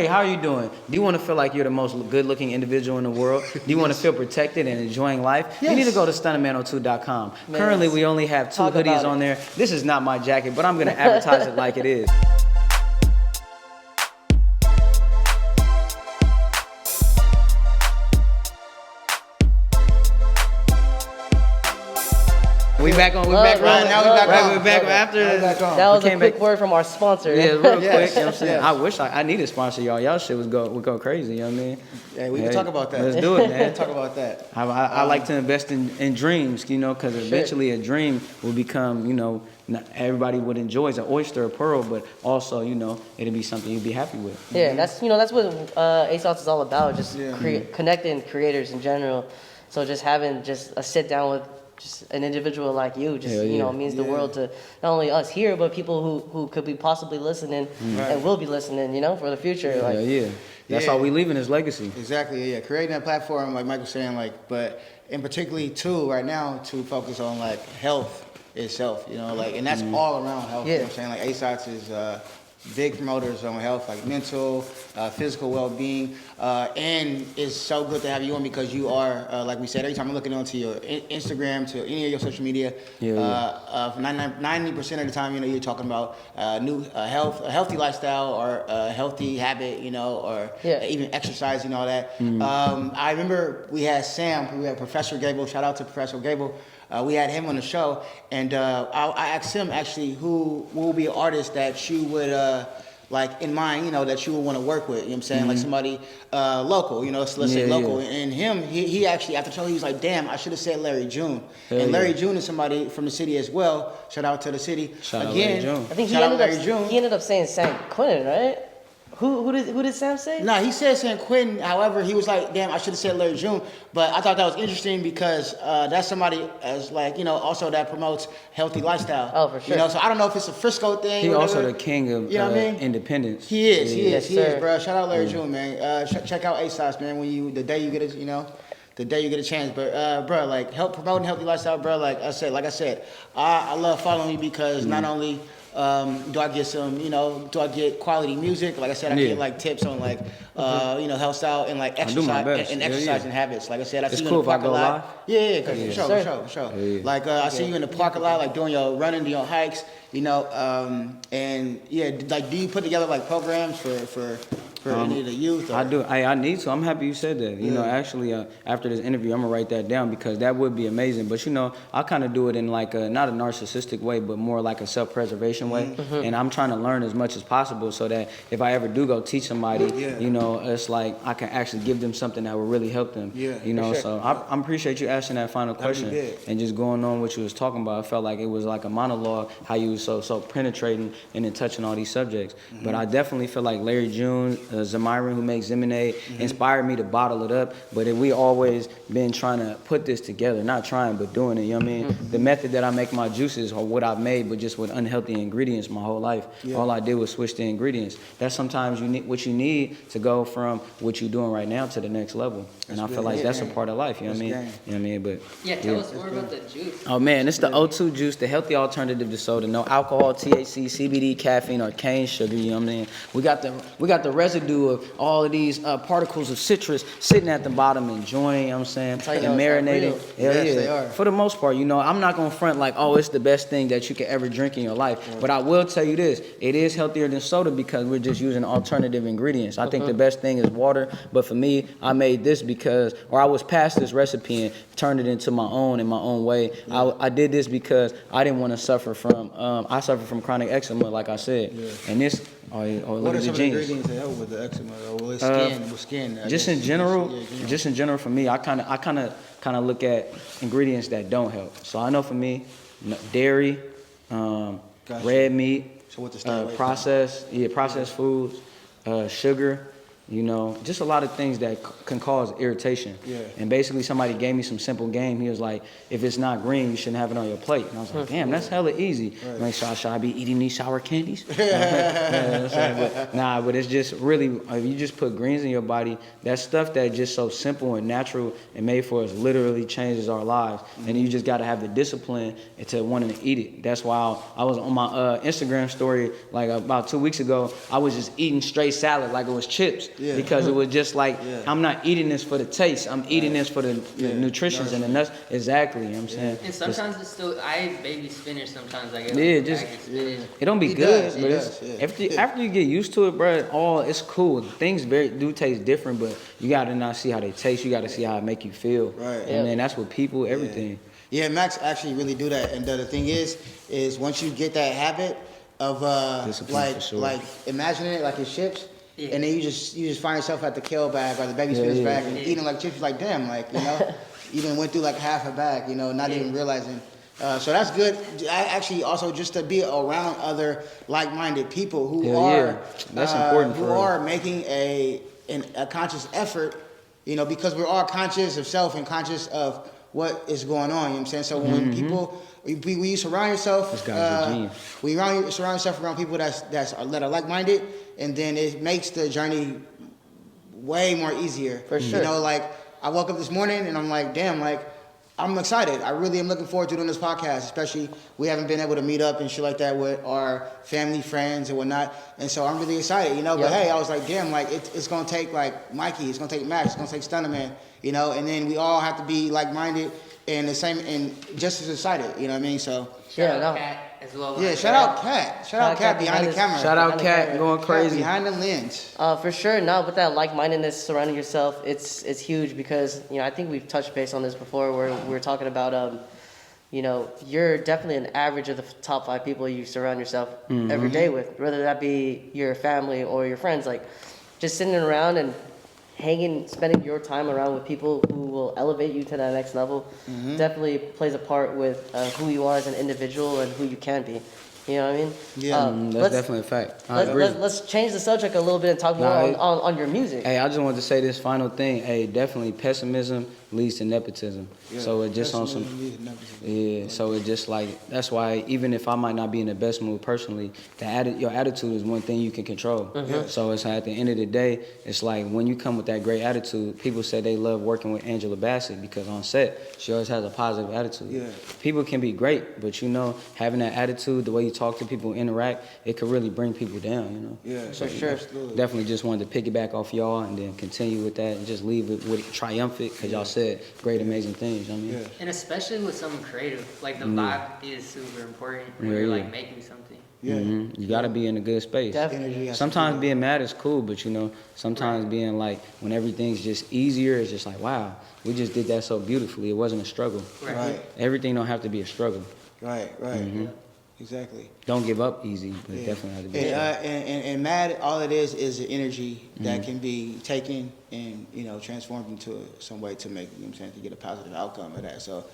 hey, how are you doing? Do you want to feel like you're the most good-looking individual in the world? Do you want to feel protected and enjoying life? Yes. You need to go to Stunnaman02.com. Currently, we only have 2 hoodies on there. This is not my jacket, but I'm going to advertise it like it is. We back on. We back rolling. Now we back on. We back after. That was a quick word from our sponsor. Yeah, real quick. You know what I'm saying? Yes. I wish I needed a sponsor, y'all. Y'all shit would go crazy. You know what I mean? Yeah, we can talk about that. Let's do it, man. Talk about that. I like to invest in dreams, you know, because eventually a dream will become, you know, not everybody would enjoy as an oyster or pearl, but also, you know, it'll be something you'd be happy with. Yeah, that's what ASOTS is all about. Just connecting creators in general. So just having just a sit down with just an individual like you, just you know, means the world to not only us here, but people who could be possibly listening and will be listening, you know, for the future. That's how we leaving his legacy. Exactly. Yeah, creating a platform like Mike was saying, like, but in particularly too right now to focus on like health itself, you know, like, and that's all around health. You know what I'm saying? Like ASOTS is big promoters on health, like mental, physical well-being, and it's so good to have you on because you are, like we said, every time I'm looking onto your Instagram, to any of your social media, 90% of the time, you know, you're talking about health, a healthy lifestyle, or a healthy habit, you know, or even exercise and all that. I remember we had Sam, we had Professor Gable. Shout out to Professor Gable. We had him on the show, and I asked him actually who will be an artist that you would like in mind, you know, that you would want to work with. You know what I'm saying? Like somebody local, you know, let's say local. And him, he actually after the show he was like, "Damn, I should have said Larry June." And Larry June is somebody from the city as well. Shout out to the city. Shout out Larry June. I think he ended up saying San Quentin, right? Who did Sam say? No, he said San Quentin. However, he was like, damn, I should have said Larry June. But I thought that was interesting because that's somebody as like, you know, also that promotes healthy lifestyle. Oh, for sure. You know, so I don't know if it's a Frisco thing. He's also the king of you know what I mean? independence. He is, bro. Shout out Larry June, man. Check out ASOTS, man. The day you get a chance. But bro, like promoting healthy lifestyle, bro. Like I said, I love following you because not only do I get some, you know, do I get quality music? Like I said, I get like tips on like, you know, health style and like exercise and exercising habits. Like I said, I see you in the park a lot. For sure. Like I see you in the park a lot, like doing your running, doing your hikes, you know, and like do you put together like programs for any of the youth? Or? I do. I need to. I'm happy you said that. You know, actually, after this interview, I'm gonna write that down because that would be amazing. But you know, I kind of do it in like not a narcissistic way, but more like a self-preservation way. And I'm trying to learn as much as possible so that if I ever do go teach somebody, you know, it's like I can actually give them something that will really help them. You know, so I appreciate you asking that final question and just going on what you was talking about. I felt like it was like a monologue how you was so penetrating and then touching all these subjects. But I definitely feel like Larry June, Zamyron, who makes Lemonade, inspired me to bottle it up. But we always been trying to put this together, not trying, but doing it. You know what I mean? The method that I make my juices are what I've made, but just with unhealthy ingredients my whole life. All I did was switch the ingredients. That's sometimes what you need to go from what you're doing right now to the next level. And I feel like that's a part of life. You know what I mean? You know what I mean? But tell us more about the juice. Oh man, it's the O2 juice, the healthy alternative to soda. No alcohol, THC, CBD, caffeine, or cane sugar. You know what I mean? We got the residue of all of these particles of citrus sitting at the bottom, enjoying. You know what I'm saying? And marinating. Yes, they are. For the most part, you know, I'm not gonna front like, oh, it's the best thing that you can ever drink in your life. But I will tell you this: it is healthier than soda because we're just using alternative ingredients. I think the best thing is water. But for me, I made this I was past this recipe and turned it into my own in my own way. I did this because I didn't want to suffer from. I suffer from chronic eczema, like I said, and this. What are some of the ingredients that help with the eczema or with skin? Just in general, for me, I kind of look at ingredients that don't help. So I know for me, dairy, red meat, processed foods, sugar, You know, just a lot of things that can cause irritation. Yeah. And basically somebody gave me some simple game. He was like, if it's not green, you shouldn't have it on your plate. And I was like, damn, that's hella easy. Right. Like, should I be eating these sour candies? But it's just really, if you just put greens in your body, that stuff that just so simple and natural and made for us literally changes our lives. And you just got to have the discipline to wanting to eat it. That's why I was on my Instagram story like about 2 weeks ago. I was just eating straight salad like it was chips. Yeah. Because it was just like, I'm not eating this for the taste. I'm eating this for the nutrition and the nuts. Exactly, you know what I'm saying? And sometimes it's still, I eat baby spinach sometimes. Like, It don't be He good, does, but he it's, does, after you get used to it, bro, it's cool. Things do taste different, but you got to not see how they taste. You got to see how it make you feel. Right. And then that's what people, everything. Yeah, Max actually really do that. And the thing is once you get that habit of Discipline for sure. like imagining it like it's chips, and then you just find yourself at the kale bag or the baby spinach bag and eating like chips, like damn, like, you know, even went through like half a bag, you know, not even realizing. So that's good. I actually also just to be around other like-minded people who are that's important who for are making a conscious effort, you know, because we're all conscious of self and conscious of what is going on. You know what I'm saying? So when people, when you surround yourself, when you surround yourself around people that are like-minded, and then it makes the journey way more easier. For sure. You know, like I woke up this morning and I'm like, damn, like I'm excited. I really am looking forward to doing this podcast, especially we haven't been able to meet up and shit like that with our family, friends, and whatnot. And so I'm really excited, you know. But hey, I was like, damn, like it's gonna take like Mikey, it's gonna take Max, it's gonna take Stunnaman, you know. And then we all have to be like-minded and the same and just as excited, you know what I mean? So Shout out Kat as well. yeah, shout out Kat. Shout out Kat behind the camera. Shout out Kat going crazy. Behind the lens. For sure. Now with that like-mindedness surrounding yourself, it's huge because, you know, I think we've touched base on this before where we're talking about, you know, you're definitely an average of the top 5 people you surround yourself every day with, whether that be your family or your friends. Like just sitting around and spending your time around with people who will elevate you to that next level definitely plays a part with who you are as an individual and who you can be. You know what I mean? Yeah, that's definitely a fact. I agree. Let's change the subject a little bit and talk more on your music. Hey, I just wanted to say this final thing. Hey, definitely pessimism leads to nepotism. Yeah, so it just on some, so it just like, that's why even if I might not be in the best mood personally, your attitude is one thing you can control. So it's at the end of the day, it's like when you come with that great attitude, people say they love working with Angela Bassett because on set, she always has a positive attitude. Yeah. People can be great, but you know, having that attitude, the way you talk to people, interact, it could really bring people down, you know? Yeah, for sure. Absolutely. Definitely just wanted to piggyback off y'all and then continue with that and just leave it with it triumphant because y'all said great, amazing things. You know what I mean? And especially with something creative, like the vibe is super important when you're like making something. Yeah. You got to be in a good space. Definitely. Sometimes being mad is cool, but you know, sometimes being like, when everything's just easier, it's just like, wow, we just did that so beautifully. It wasn't a struggle. Right. Everything don't have to be a struggle. Right. Exactly. Don't give up easy, but it definitely have to be a struggle. And mad, all it is an energy that can be taken and, you know, transformed into some way to make, you know what I'm saying, to get a positive outcome of that. So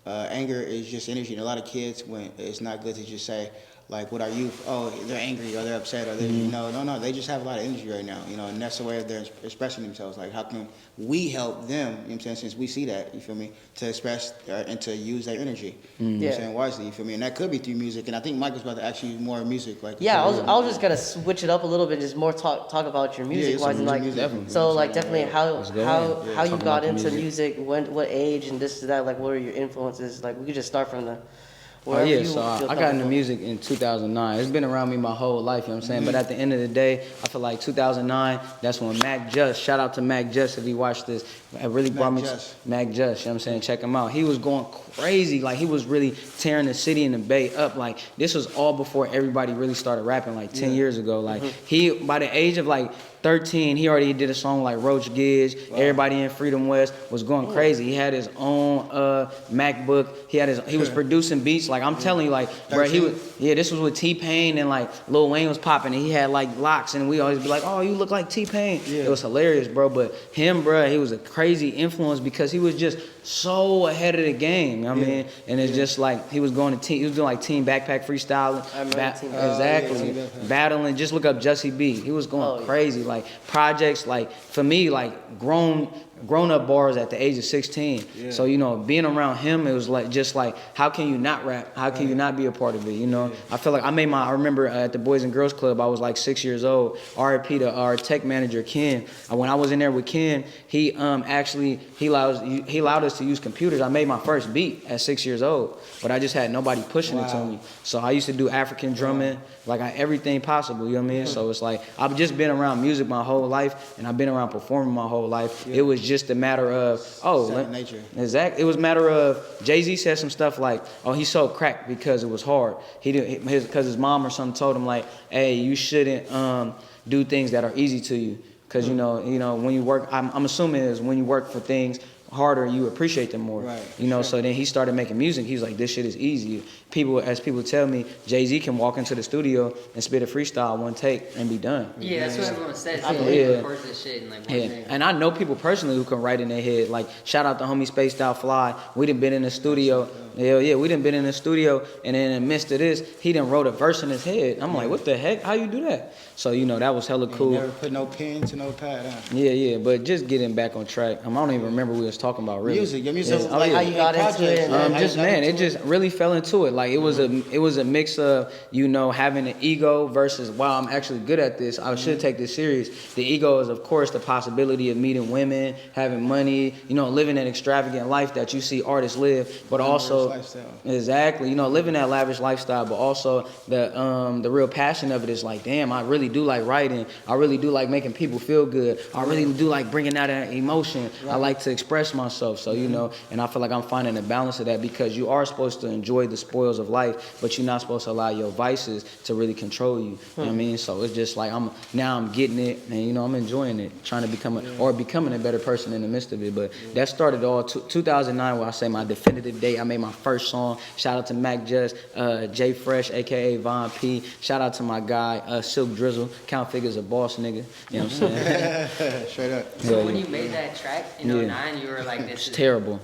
anger is just energy. And a lot of kids, when it's not good to just say, like, what are you? Oh, they're angry or they're upset or they're, no. They just have a lot of energy right now, you know, and that's the way they're expressing themselves. Like, how can we help them, you know what I'm saying, since we see that, you feel me, to express and to use their energy, you know what I'm saying, wisely, you feel me? And that could be through music. And I think Mike was about to ask you more music. Like, yeah, I was just gonna switch it up a little bit, just more talk about your music wise, and like definitely. so like definitely how you Talk got about the into music. what age and this to that, like what are your influences? Like we could just start from the Oh yeah, so I got into music in 2009. It's been around me my whole life, you know what I'm saying? But at the end of the day, I feel like 2009, that's when Mac Just, shout out to Mac Just if he watched this, it really brought me to Mac Just, you know what I'm saying? Check him out. He was going crazy, like he was really tearing the city and the Bay up. Like this was all before everybody really started rapping, like 10 years ago. Like he, by the age of like 13, he already did a song like Roach Giz. Everybody in Freedom West was going crazy. He had his own MacBook. He was producing beats. Like I'm telling you, like bro, this was with T-Pain and like Lil Wayne was popping and he had like locks and we always be like, oh, you look like T-Pain. It was hilarious, bro. But him, bro, he was a crazy influence because he was just so ahead of the game. You know what I mean? And it's just like he was going to he was doing like team backpack freestyling. Exactly. Battling. Just look up Jussie B. He was going crazy. Like projects, like for me, like grown up bars at the age of 16. Yeah. So, you know, being around him, it was like, just like, how can you not rap? How can you not be a part of it? You know, I feel like I remember at the Boys and Girls Club, I was like 6 years old. RIP to our tech manager, Ken. When I was in there with Ken, he allowed us to use computers. I made my first beat at 6 years old, but I just had nobody pushing it to me. So I used to do African drumming, like everything possible, you know what I mean? So it's like, I've just been around music my whole life, and I've been around performing my whole life. It was just a matter of, nature. Exactly. It was a matter of, Jay-Z said some stuff like, oh, he sold crack because it was hard. Because his mom or something told him like, hey, you shouldn't do things that are easy to you. Because, you know, when you work, I'm assuming is when you work for things harder, you appreciate them more. Right. You know, so then he started making music. He's like, this shit is easy. As people tell me, Jay-Z can walk into the studio and spit a freestyle one take and be done. Yeah, that's what everyone says. I He believe records this shit in like one day. And I know people personally who can write in their head. Like, shout out to homie Spaced Out Fly. We done been in the studio. Hell yeah, we done been in the studio, and then in the midst of this, he done wrote a verse in his head. I'm like, what the heck? How you do that? So, you know, that was hella cool. Never put no pen to no pad, huh? Yeah, but just getting back on track. I don't even remember what we was talking about, really. Your music, like how you got into it. It just really fell into it. Like, it was a mix of, you know, having an ego versus, wow, I'm actually good at this. I should take this serious. The ego is, of course, the possibility of meeting women, having money, you know, living an extravagant life that you see artists live, but also exactly, you know, living that lavish lifestyle, but also the real passion of it is like, damn, I really do like writing. I really do like making people feel good. I really do like bringing out an emotion. I like to express myself. So, you know, and I feel like I'm finding a balance of that, because you are supposed to enjoy the spoils of life, but you're not supposed to allow your vices to really control you. You know what I mean? So it's just like I'm getting it, and you know, I'm enjoying it, trying to becoming a better person in the midst of it. But that started all 2009, where I say my definitive date. I made my first song. Shout out to Mac Just, Jay Fresh, aka Von P. Shout out to my guy Silk Drizzle. Count Figure's a boss nigga. You know what I'm saying? Straight up. So when you made that track in 09, you were like, this is terrible.